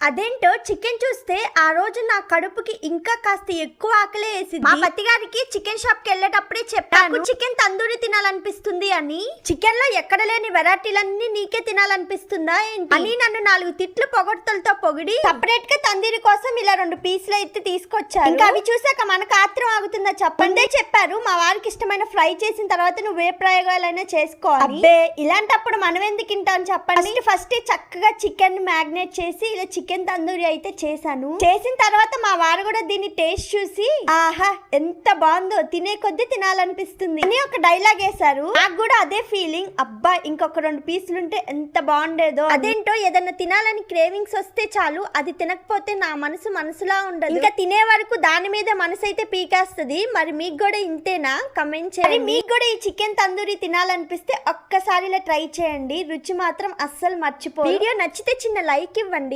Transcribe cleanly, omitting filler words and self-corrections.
అదేంటో చికెన్ చూస్తే ఆ రోజు నా కడుపుకి ఇంకా కాస్త ఎక్కువ ఆకలే వేసింది. మా పతి గారికి చికెన్ షాప్ కి వెళ్ళేటప్పుడే చెప్పాను చికెన్ తందూరి తినాలనిపిస్తుంది అని. చికెన్ లో ఎక్కడ లేని వెరైటీలన్నీ నీకే తినాలనిపిస్తుందా ఏంటి అని నన్ను 4 తిట్లు పొగడ్తలతో పొగిడి సపరేట్ గా తందూరి కోసం ఇలా 2 పీసులు అయితే తీసుకొచ్చారు. ఇంకా అవి చూసాక మనకు ఆత్రం ఆగుతుందా చెప్పండి. చెప్పారు మా వారికి ఇష్టమైన ఫ్రై చేసిన తర్వాత నువ్వు ఏ ప్రయోగాలైనా చేసుకోవాలి. ఇలాంటప్పుడు మనం ఎందుకు తింటాం చెప్పండి. ఫస్ట్ చక్కగా చికెన్ మ్యాగ్నేట్ చేసి ఇలా చికెన్ తందూరి అయితే చేశాను. చేసిన తర్వాత మా వారు కూడా దీన్ని టేస్ట్ చూసి ఆహా ఎంత బాగుందో తినే కొద్దీ తినాలనిపిస్తుంది అని ఒక డైలాగ్ వేశారు. నాకు కూడా అదే ఫీలింగ్. అబ్బా ఇంకొక 2 పీసులు ఉంటే ఎంత బాగుండేదో. అదేంటో ఏదన్నా తినాలని క్రేవింగ్స్ వస్తే చాలు అది తినకపోతే నా మనసులా ఉండదు. ఇంకా తినే వరకు దాని మీద మనసు అయితే పీకేస్తుంది. మరి మీకు కూడా ఇంతేనా? కమెంట్ చేయండి. మీకు కూడా ఈ చికెన్ తందూరి తినాలనిపిస్తే ఒక్కసారి ఇలా ట్రై చేయండి. రుచి మాత్రం అస్సలు మర్చిపోరు. వీడియో నచ్చితే చిన్న లైక్ ఇవ్వండి.